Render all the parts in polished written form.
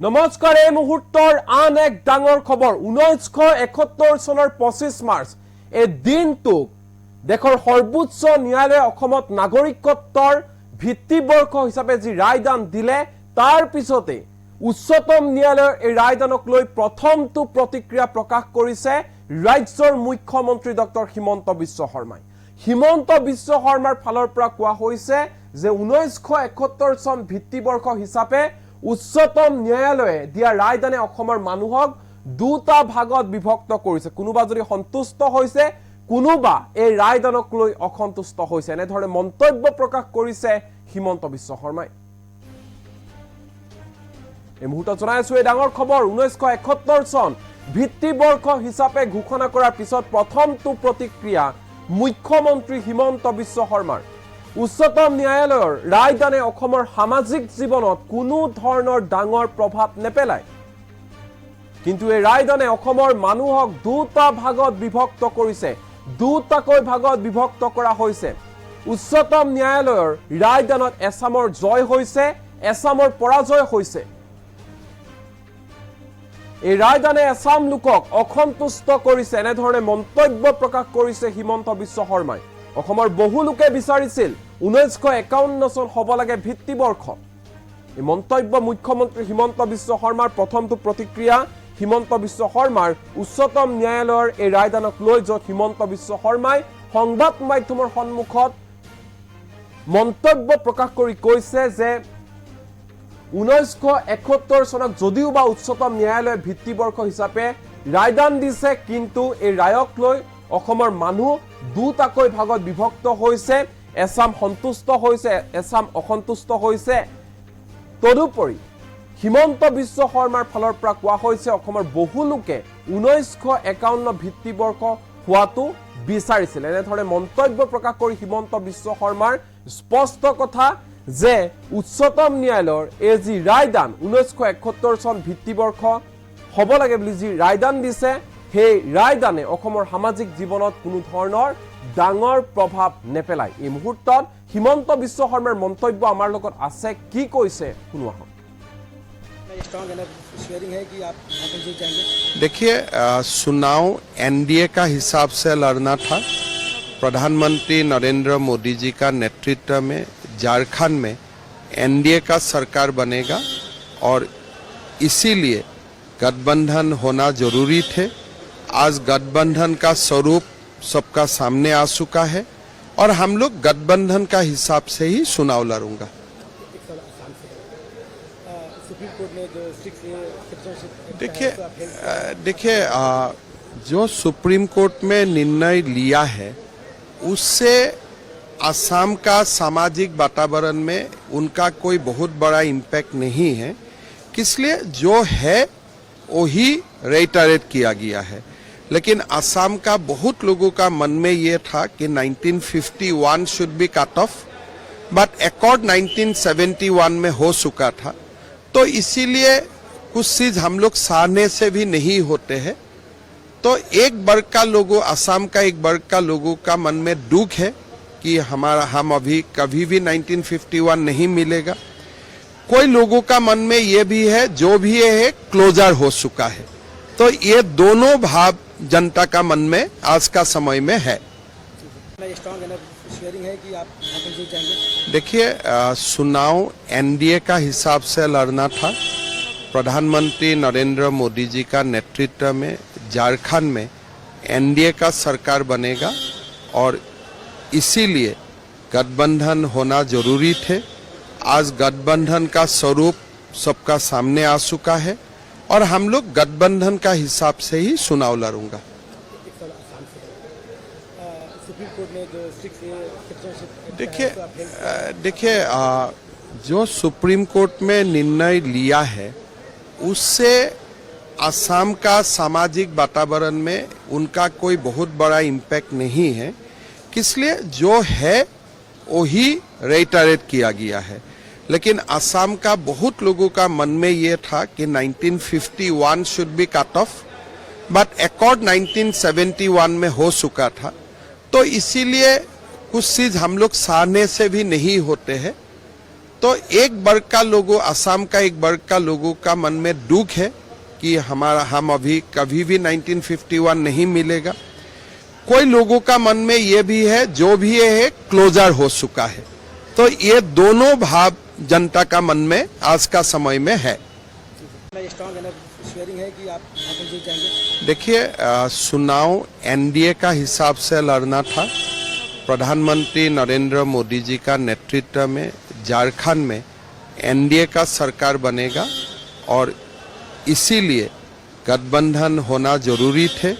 নমস্কাৰ এই মুহূৰ্তৰ আন এক ডাঙৰ খবৰ 1971 চনৰ 25 মাৰ্চ এই দিনটোক দেশৰ সৰ্বোচ্চ ন্যায়ালয়ে অসমত নাগৰিকত্বৰ ভিত্তিবৰ্ষ হিচাপে যি ৰায়দান দিলে তাৰ পিছতে উচ্চতম ন্যায়ালয়ৰ এই ৰায়দানক লৈ প্ৰথমটো প্ৰতিক্ৰিয়া প্ৰকাশ কৰিছে ৰাজ্যৰ মুখ্যমন্ত্ৰী ডক্টৰ হিমন্ত বিশ্ব শৰ্মাই হিমন্ত বিশ্ব শৰ্মাৰ ফালৰ পৰা কোৱা হৈছে যে 1971 চন ভিত্তিবৰ্ষ হিচাপে উচ্চতম ন্যায়ালয়ে দিয়া ৰায়দানে অসমৰ মানুহক দুটা ভাগত বিভক্ত কৰিছে কোনোবা যদি সন্তুষ্ট হৈছে কোনোবা এই ৰায়দানক লৈ অসন্তুষ্ট হৈছে এনে ধৰণে মন্তব্য প্ৰকাশ কৰিছে হিমন্ত বিশ্ব শৰ্মাই এই মুহূৰ্তত জনাইছো এই ডাঙৰ খবৰ 1971 চন ভিত্তিবৰ্ষ হিচাপে ঘোষণা কৰাৰ পিছত প্ৰথমটো প্ৰতিক্ৰিয়া মুখ্যমন্ত্ৰী হিমন্ত বিশ্ব শৰ্মাৰ উচ্চতম ন্যায়ালয়ৰ ৰায়দানে অসমৰ সামাজিক জীৱনত কোনো ধৰণৰ ডাঙৰ প্ৰভাৱ নেপেলায় কিন্তু এই ৰায়দানে অসমৰ মানুহক দুটা ভাগত বিভক্ত কৰিছে দুটাকৈ ভাগত বিভক্ত কৰা হৈছে উচ্চতম ন্যায়ালয়ৰ ৰায়দানত এছামৰ জয় হৈছে এছামৰ পৰাজয় হৈছে এই ৰায়দানে এছাম লোকক অসন্তুষ্ট কৰিছে এনে ধৰণে মন্তব্য প্ৰকাশ কৰিছে হিমন্ত বিশ্ব শৰ্মাই অসমৰ বহু লোকে বিচাৰিছিল 1951 চন হ'ব লাগে ভিত্তিবৰ্ষ এই মন্তব্য মুখ্যমন্ত্ৰী হিমন্ত বিশ্ব শৰ্মাৰ প্ৰথমটো প্ৰতিক্ৰিয়া হিমন্ত বিশ্ব শৰ্মাৰ উচ্চতম ন্যায়ালয়ৰ এই ৰায়দানক লৈ য'ত হিমন্ত বিশ্ব শৰ্মাই সংবাদ মাধ্যমৰ সন্মুখত মন্তব্য প্ৰকাশ কৰি কৈছে যে 1971 চনত যদিও বা উচ্চতম ন্যায়ালয়ে ভিত্তিবৰ্ষ হিচাপে ৰায়দান দিছে কিন্তু এই ৰায়ক লৈ অসমৰ মানুহ দুটাকৈ ভাগত বিভক্ত হৈছে এছাম সন্তুষ্ট হৈছে এছাম অসন্তুষ্ট হৈছে তদুপৰি হিমন্ত বিশ্ব শৰ্মাৰ ফালৰ পৰা কোৱা হৈছে অসমৰ বহু লোকে 1951 ভিত্তিবৰ্ষ হোৱাটো বিচাৰিছিল এনে ধৰণে মন্তব্য প্ৰকাশ কৰি হিমন্ত বিশ্ব শৰ্মাৰ স্পষ্ট কথা যে উচ্চতম ন্যায়ালয়ৰ এই যি ৰায়দান 1971 চন ভিত্তিবৰ্ষ হ'ব লাগে বুলি যি ৰায়দান দিছে সেই ৰায়দানে অসমৰ সামাজিক জীৱনত কোনো ধৰণৰ ডাঙৰ প্ৰভাৱ নেপেলায় এই মুহূৰ্তত হিমন্ত বিশ্ব শৰ্মাৰ মন্তব্য আমাৰ লগত আছে কি কৈছে শুনো আহক देखिए चुनाव एनडीए का हिसाब से लड़ना था प्रधानमंत्री नरेंद्र मोदी जी का नेतृत्व में झारखंड में एनडीए का सरकार बनेगा और इसीलिए गठबंधन होना जरूरी थे आज गठबंधन का स्वरूप सबका सामने आ चुका है और हम लोग गठबंधन का हिसाब से ही चुनाव लड़ूंगा देखिए जो सुप्रीम कोर्ट में निर्णय लिया है उससे असम का सामाजिक वातावरण में उनका कोई बहुत बड़ा इम्पैक्ट नहीं है इसलिए जो है वही रेटरेट किया गया है लेकिन असम का बहुत लोगों का मन में ये था कि 1951 should be cut off but accord 1971 में हो चुका था तो इसीलिए कुछ चीज हम लोग सहने से भी नहीं होते हैं तो एक वर्ग का लोगों असम का एक वर्ग का लोगों का मन में दुख है कि हम अभी कभी भी 1951 नहीं मिलेगा कोई लोगों का मन में ये भी है जो भी है क्लोजर हो चुका है तो ये दोनों भाव जनता का मन में आज का समय में है देखिए चुनाव एनडीए का हिसाब से लड़ना था प्रधानमंत्री नरेंद्र मोदी जी का नेतृत्व में झारखंड में एनडीए का सरकार बनेगा और इसीलिए गठबंधन होना जरूरी थे आज गठबंधन का स्वरूप सबका सामने आ चुका है और हम लोग गठबंधन का हिसाब से ही चुनाव लड़ूंगा देखिए जो सुप्रीम कोर्ट में निर्णय लिया है उससे असम का सामाजिक वातावरण में उनका कोई बहुत बड़ा इम्पैक्ट नहीं है इसलिए जो है वही रेटरेट किया गया है लेकिन असम का बहुत लोगों का मन में ये था कि 1951 should be cut off but accord 1971 में हो चुका था तो इसीलिए कुछ चीज हम लोग सहने से भी नहीं होते हैं तो एक वर्ग का लोगों, असम का एक वर्ग का लोगों का मन में दुख है कि हम अभी कभी भी 1951 नहीं मिलेगा। कोई लोगों का मन में ये भी है, जो भी ये है क्लोजर हो चुका है। तो ये दोनों भाव जनता का मन में आज का समय में है। शेयरिंग है कि आप जीत जाएंगे। देखिए, चुनाव एनडीए का हिसाब से लड़ना था। प्रधानमंत्री नरेंद्र मोदी जी का नेतृत्व में झारखंड में एनडीए का सरकार बनेगा और इसीलिए गठबंधन होना जरूरी थे।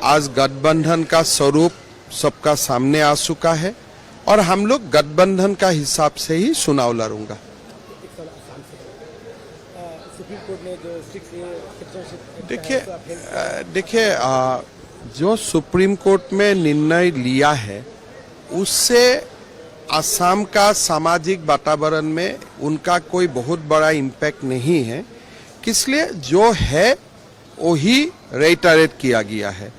आज गठबंधन का स्वरूप सबका सामने आ चुका है और हम लोग गठबंधन का हिसाब से ही चुनाव लड़ूंगा। सुप्रीम कोर्ट ने जो देखिए, जो सुप्रीम कोर्ट में निर्णय लिया है उससे असम का सामाजिक वातावरण में उनका कोई बहुत बड़ा इम्पैक्ट नहीं है, इसलिए जो है वही रेटरेट किया गया है।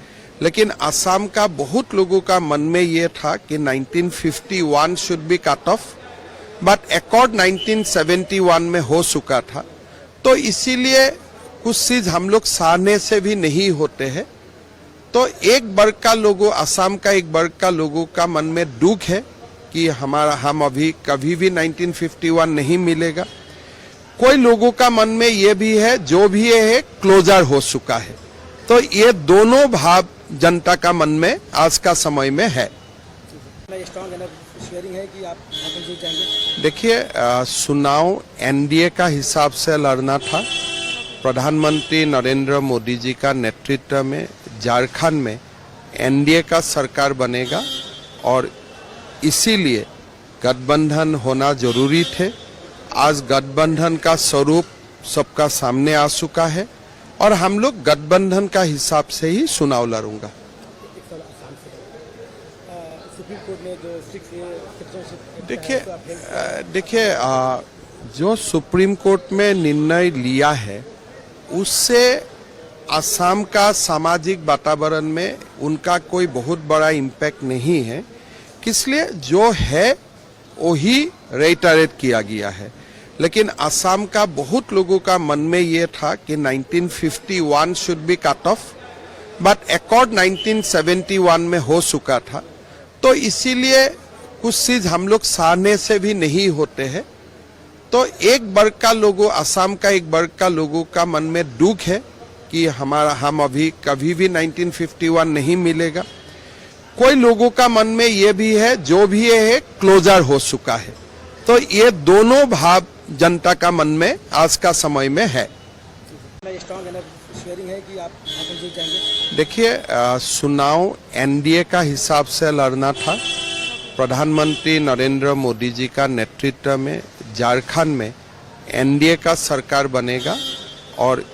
लेकिन असम का बहुत लोगों का मन में ये था कि 1951 should be cut off, but accord 1971 में हो चुका था। तो इसीलिए कुछ चीज हम लोग सहने से भी नहीं होते हैं। तो एक वर्ग का लोगों, असम का एक वर्ग का लोगों का मन में दुख है कि हम अभी कभी भी 1951 नहीं मिलेगा। कोई लोगों का मन में ये भी है, जो भी ये है क्लोजर हो चुका है। तो ये दोनों भाव जनता का मन में आज का समय में है। शेयरिंग है कि आप जीत जाएंगे। देखिए, चुनाव एनडीए का हिसाब से लड़ना था। प्रधानमंत्री नरेंद्र मोदी जी का नेतृत्व में झारखंड में एनडीए का सरकार बनेगा और इसीलिए गठबंधन होना जरूरी थे। आज गठबंधन का स्वरूप सबका सामने आ चुका है और हम लोग गठबंधन का हिसाब से ही चुनाव लड़ूंगा। सुप्रीम कोर्ट ने जो देखिए, जो सुप्रीम कोर्ट में निर्णय लिया है उससे असम का सामाजिक वातावरण में उनका कोई बहुत बड़ा इम्पैक्ट नहीं है, इसलिए जो है वही रेटरेट किया गया है। लेकिन असम का बहुत लोगों का मन में ये था कि 1951 should be cut off, but accord 1971 में हो चुका था। तो इसीलिए कुछ चीज हम लोग सहने से भी नहीं होते हैं। तो एक वर्ग का लोगों, असम का एक वर्ग का लोगों का मन में दुख है कि हम अभी कभी भी 1951 नहीं मिलेगा। कोई लोगों का मन में ये भी है, जो भी ये है क्लोजर हो चुका है। तो ये दोनों भाव जनता का मन में आज का समय में है। शेयरिंग है कि आप जीत जाएंगे। देखिए, चुनाव एनडीए का हिसाब से लड़ना था। प्रधानमंत्री नरेंद्र मोदी जी का नेतृत्व में झारखंड में एनडीए का सरकार बनेगा और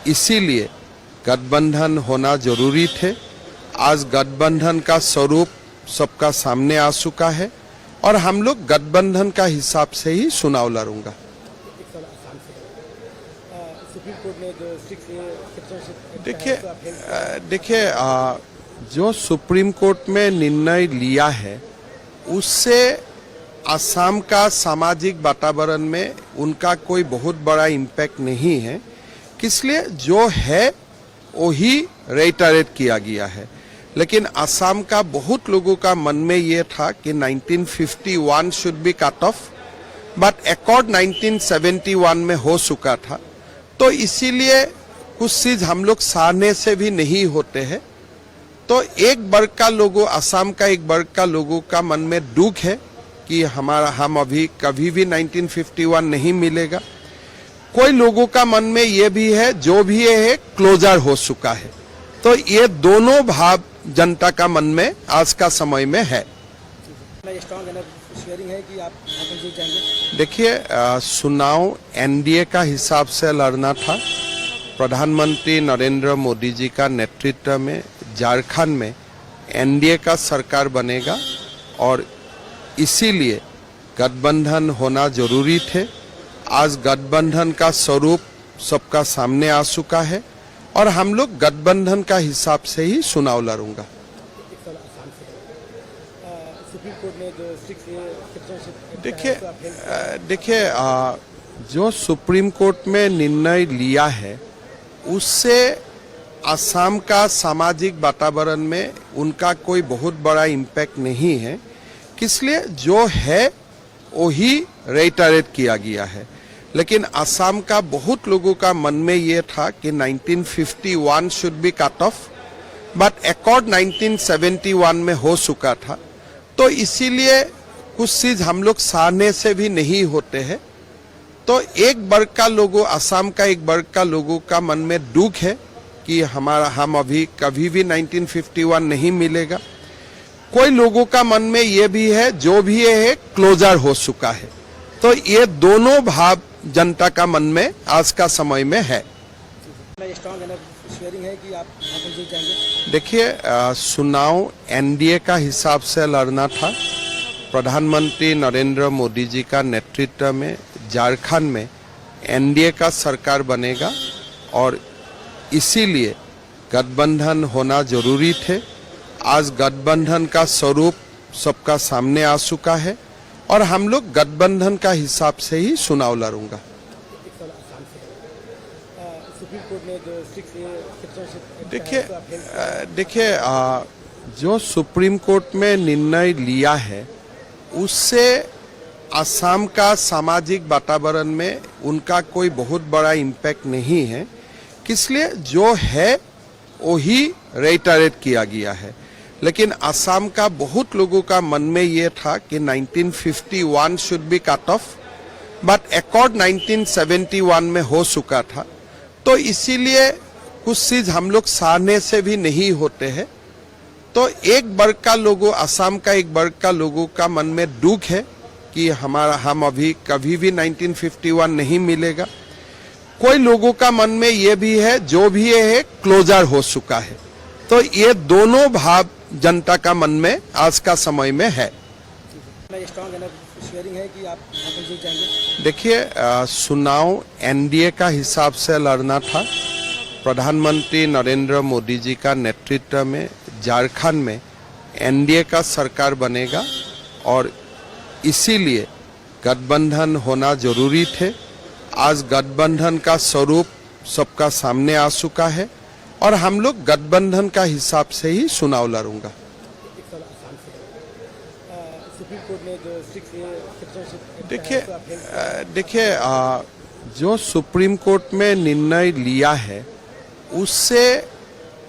इसीलिए गठबंधन होना जरूरी थे। आज गठबंधन का स्वरूप सबका सामने आ चुका है और हम लोग गठबंधन का हिसाब से ही चुनाव लड़ूंगा। सुप्रीम कोर्ट ने जो देखिए, जो सुप्रीम कोर्ट में निर्णय लिया है उससे असम का सामाजिक वातावरण में उनका कोई बहुत बड़ा इम्पैक्ट नहीं है, इसलिए जो है वही रेटरेट किया गया है। लेकिन असम का बहुत लोगों का मन में ये था कि 1951 should be cut off, but accord 1971 में हो चुका था। तो इसीलिए कुछ चीज हम लोग सहने से भी नहीं होते हैं। तो एक वर्ग का लोगों, असम का एक वर्ग का लोगों का मन में दुख है कि हम अभी कभी भी 1951 नहीं मिलेगा। कोई लोगों का मन में ये भी है, जो भी ये है क्लोजर हो चुका है। तो ये दोनों भाव जनता का मन में आज का समय में है। शेयरिंग है कि आप जीत जाएंगे। देखिए, चुनाव एनडीए का हिसाब से लड़ना था। प्रधानमंत्री नरेंद्र मोदी जी का नेतृत्व में झारखंड में एनडीए का सरकार बनेगा और इसीलिए गठबंधन होना जरूरी थे। आज गठबंधन का स्वरूप सबका सामने आ चुका है और हम लोग गठबंधन का हिसाब से ही चुनाव लड़ूंगा। सुप्रीम कोर्ट ने जो सिटीजनशिप देखिए जो सुप्रीम कोर्ट में निर्णय लिया है उससे असम का सामाजिक वातावरण में उनका कोई बहुत बड़ा इम्पैक्ट नहीं है, इसलिए जो है वही रेटरेट किया गया है। लेकिन असम का बहुत लोगों का मन में ये था कि 1951 should be cut off, but accord 1971 में हो चुका था, तो इसीलिए कुछ चीज हम लोग सहने से भी नहीं होते हैं। तो एक वर्ग का लोगों, असम का एक वर्ग का लोगों का मन में दुख है कि हम अभी कभी भी 1951 नहीं मिलेगा। कोई लोगों का मन में ये भी है, जो भी है क्लोजर हो चुका है। तो ये दोनों भाव जनता का मन में आज का समय में है। स्ट्रांग शेयरिंग है कि आप यहाँ पर जीत जाएंगे। देखिए चुनाव एनडीए का हिसाब से लड़ना था। प्रधानमंत्री नरेंद्र मोदी जी का नेतृत्व में झारखंड में एनडीए का सरकार बनेगा और इसीलिए गठबंधन होना जरूरी थे। आज गठबंधन का स्वरूप सबका सामने आ चुका है और हम लोग गठबंधन का हिसाब से ही चुनाव लड़ूंगा। सुप्रीम कोर्ट ने जो सिटीजनशिप देखिए जो सुप्रीम कोर्ट में निर्णय लिया है उससे असम का सामाजिक वातावरण में उनका कोई बहुत बड़ा इम्पैक्ट नहीं है, इसलिए जो है वही रेटरेट किया गया है। लेकिन असम का बहुत लोगों का मन में ये था कि 1951 should be cut off, but accord 1971 में हो चुका था, तो इसीलिए कुछ चीज हम लोग सहने से भी नहीं होते हैं। तो एक वर्ग का लोगों, असम का एक वर्ग का लोगों का मन में दुख है कि हम अभी कभी भी 1951 नहीं मिलेगा। कोई लोगों का मन में ये भी है, जो भी है क्लोजर हो चुका है। तो ये दोनों भाव जनता का मन में आज का समय में है। स्ट्रांग शेयरिंग है कि आप यहाँ पर जीत जाएंगे। देखिए चुनाव एनडीए का हिसाब से लड़ना था। प्रधानमंत्री नरेंद्र मोदी जी का नेतृत्व में झारखंड में एनडीए का सरकार बनेगा और इसीलिए गठबंधन होना जरूरी थे। आज गठबंधन का स्वरूप सबका सामने आ चुका है और हम लोग गठबंधन का हिसाब से ही चुनाव लड़ूंगा। सुप्रीम कोर्ट ने जो सिटीजनशिप देखिए जो सुप्रीम कोर्ट में निर्णय लिया है उससे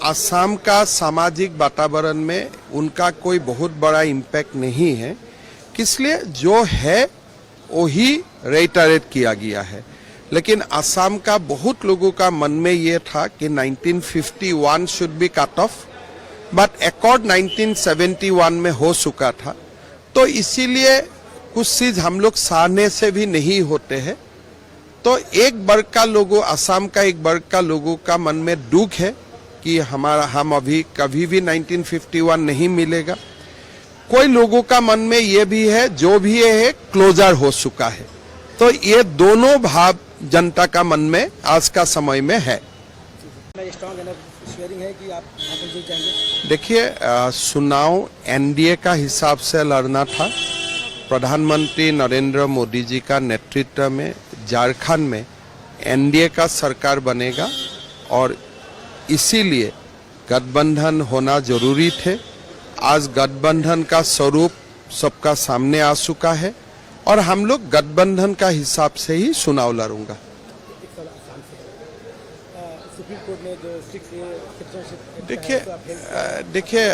असम का सामाजिक वातावरण में उनका कोई बहुत बड़ा इम्पैक्ट नहीं है, इसलिए जो है वही रेटरेट किया गया है। लेकिन असम का बहुत लोगों का मन में ये था कि 1951 should be cut off, but accord 1971 में हो चुका था, तो इसीलिए कुछ चीज हम लोग सहने से भी नहीं होते हैं। तो एक वर्ग का लोगों, असम का एक वर्ग का लोगों का मन में दुख है कि हम अभी कभी भी 1951 नहीं मिलेगा। कोई लोगों का मन में ये भी है, जो भी है क्लोजर हो चुका है। तो ये दोनों भाव जनता का मन में आज का समय में है। स्ट्रांग शेयरिंग है कि आप यहाँ पर जीत जाएंगे। देखिए चुनाव एनडीए का हिसाब से लड़ना था। प्रधानमंत्री नरेंद्र मोदी जी का नेतृत्व में झारखंड में एनडीए का सरकार बनेगा और इसीलिए गठबंधन होना जरूरी थे। आज गठबंधन का स्वरूप सबका सामने आ चुका है और हम लोग गठबंधन का हिसाब से ही चुनाव लड़ूंगा। सुप्रीम कोर्ट ने जो सिटीजनशिप देखिए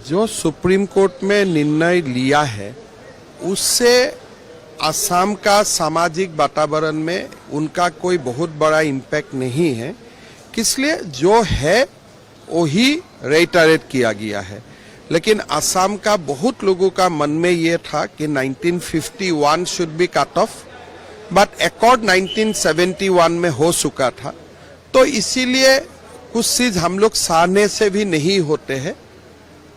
जो सुप्रीम कोर्ट में निर्णय लिया है उससे असम का सामाजिक वातावरण में उनका कोई बहुत बड़ा इम्पैक्ट नहीं है, इसलिए जो है वही रेटरेट किया गया है। लेकिन असम का बहुत लोगों का मन में ये था कि 1951 should be cut off, but accord 1971 में हो चुका था, तो इसीलिए कुछ चीज हम लोग सहने से भी नहीं होते हैं।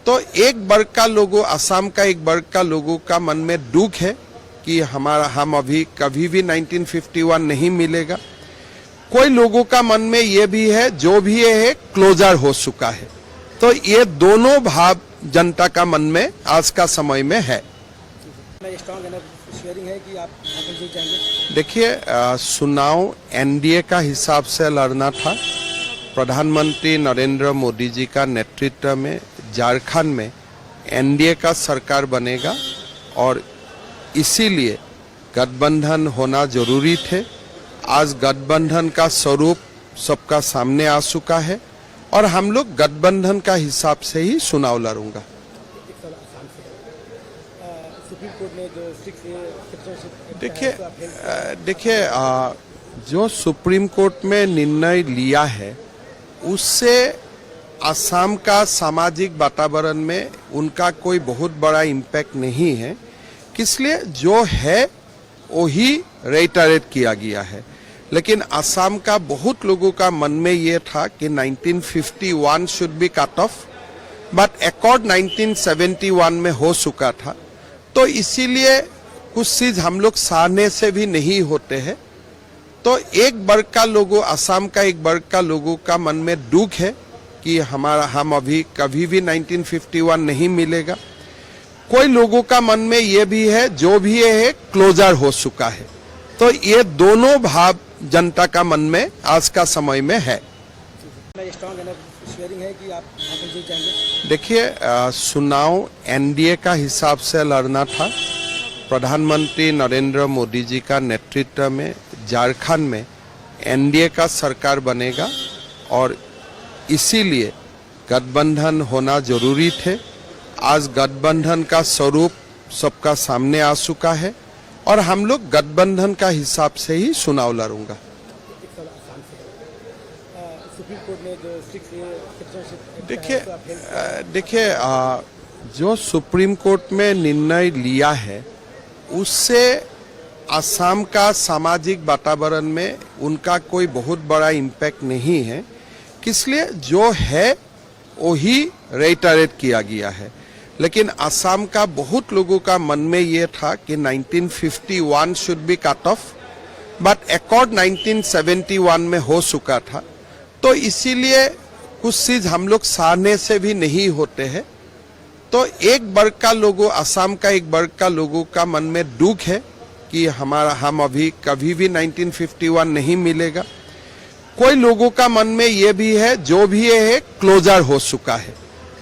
तो एक वर्ग का लोगों, असम का एक वर्ग का लोगों का मन में दुख है कि हम अभी कभी भी 1951 नहीं मिलेगा। कोई लोगों का मन में ये भी है, जो भी है क्लोजर हो चुका है। तो ये दोनों भाव जनता का मन में आज का समय में है। स्ट्रॉन्ग शेयरिंग है कि आप वहाँ पर जीत जाएंगे। देखिए, चुनाव एनडीए का हिसाब से लड़ना था। प्रधानमंत्री नरेंद्र मोदी जी का नेतृत्व में झारखंड में एनडीए का सरकार बनेगा और इसीलिए गठबंधन होना जरूरी थे। आज गठबंधन का स्वरूप सबका सामने आ चुका है और हम लोग गठबंधन का हिसाब से ही चुनाव लड़ूंगा। सुप्रीम कोर्ट ने जो देखिए, जो सुप्रीम कोर्ट में निर्णय लिया है उससे असम का सामाजिक वातावरण में उनका कोई बहुत बड़ा इम्पैक्ट नहीं है, इसलिए जो है वही रेटरेट किया गया है। लेकिन असम का बहुत लोगों का मन में ये था कि 1951 should be cut off, but accord 1971 में हो चुका था, तो इसीलिए कुछ चीज हम लोग सहने से भी नहीं होते हैं। तो एक वर्ग का लोगों, असम का एक वर्ग का लोगों का मन में दुख है कि हम अभी कभी भी 1951 नहीं मिलेगा। कोई लोगों का मन में ये भी है, जो भी है क्लोजर हो चुका है। तो ये दोनों भाव जनता का मन में आज का समय में है। स्ट्रॉन्ग शेयरिंग है कि आप वहाँ पर जीत जाएंगे। देखिए, चुनाव एनडीए का हिसाब से लड़ना था। प्रधानमंत्री नरेंद्र मोदी जी का नेतृत्व में झारखंड में एनडीए का सरकार बनेगा और इसीलिए गठबंधन होना जरूरी थे। आज गठबंधन का स्वरूप सबका सामने आ चुका है और हम लोग गठबंधन का हिसाब से ही चुनाव लड़ूंगा। सुप्रीम कोर्ट ने जो देखिए, जो सुप्रीम कोर्ट में निर्णय लिया है उससे असम का सामाजिक वातावरण में उनका कोई बहुत बड़ा इम्पैक्ट नहीं है, इसलिए जो है वही रेटरेट किया गया है। लेकिन असम का बहुत लोगों का मन में ये था कि 1951 should be cut off, but accord 1971 में हो चुका था, तो इसीलिए कुछ चीज हम लोग सहने से भी नहीं होते हैं। तो एक वर्ग का लोगों, असम का एक वर्ग का लोगों का मन में दुख है कि हम अभी कभी भी 1951 नहीं मिलेगा। कोई लोगों का मन में ये भी है, जो भी है क्लोजर हो चुका है।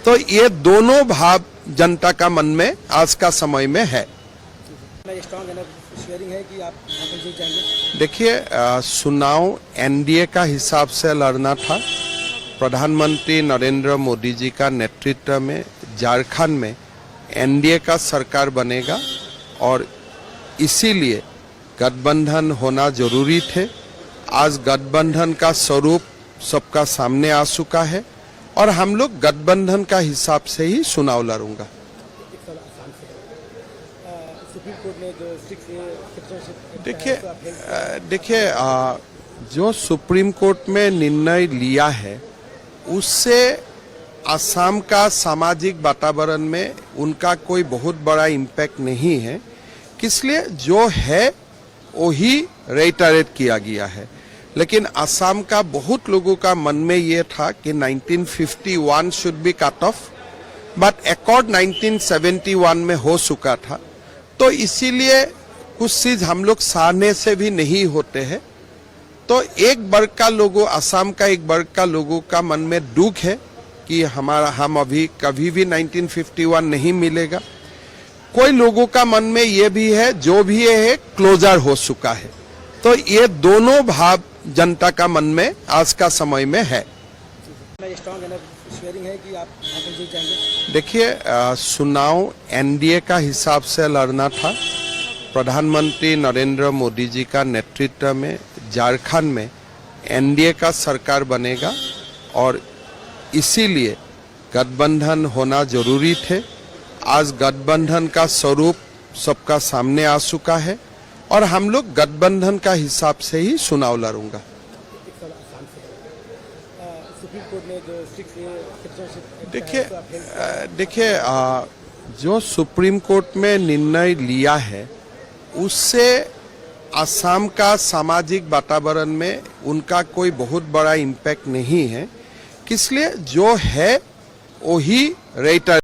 तो ये दोनों भाव जनता का मन में आज का समय में है। स्ट्रॉन्ग शेयरिंग है कि आप वहाँ पर जीत जाएंगे। देखिए, चुनाव एनडीए का हिसाब से लड़ना था। प्रधानमंत्री नरेंद्र मोदी जी का नेतृत्व में झारखंड में एनडीए का सरकार बनेगा और इसीलिए गठबंधन होना जरूरी थे। आज गठबंधन का स्वरूप सबका सामने आ चुका है और हम लोग गठबंधन का हिसाब से ही चुनाव लड़ूंगा। सुप्रीम कोर्ट ने जो देखिए, जो सुप्रीम कोर्ट में निर्णय लिया है उससे असम का सामाजिक वातावरण में उनका कोई बहुत बड़ा इम्पैक्ट नहीं है, इसलिए जो है वही रेटरेट किया गया है। लेकिन असम का बहुत लोगों का मन में ये था कि 1951 should be cut off, but accord 1971 में हो चुका था, तो इसीलिए कुछ चीज हम लोग सहने से भी नहीं होते हैं। तो एक वर्ग का लोगों, असम का एक वर्ग का लोगों का मन में दुख है कि हम अभी कभी भी 1951 नहीं मिलेगा। कोई लोगों का मन में ये भी है, जो भी है क्लोजर हो चुका है। तो ये दोनों भाव जनता का मन में आज का समय में है। स्ट्रॉन्ग शेयरिंग है कि आप वहाँ पर जीत जाएंगे। देखिए, चुनाव एनडीए का हिसाब से लड़ना था। प्रधानमंत्री नरेंद्र मोदी जी का नेतृत्व में झारखंड में एनडीए का सरकार बनेगा और इसीलिए गठबंधन होना जरूरी थे। आज गठबंधन का स्वरूप सबका सामने आ चुका है और हम लोग गठबंधन का हिसाब से ही चुनाव लड़ूंगा। सुप्रीम कोर्ट ने जो देखिए, जो सुप्रीम कोर्ट में निर्णय लिया है उससे असम का सामाजिक वातावरण में उनका कोई बहुत बड़ा इम्पैक्ट नहीं है, इसलिए जो है वही रेटर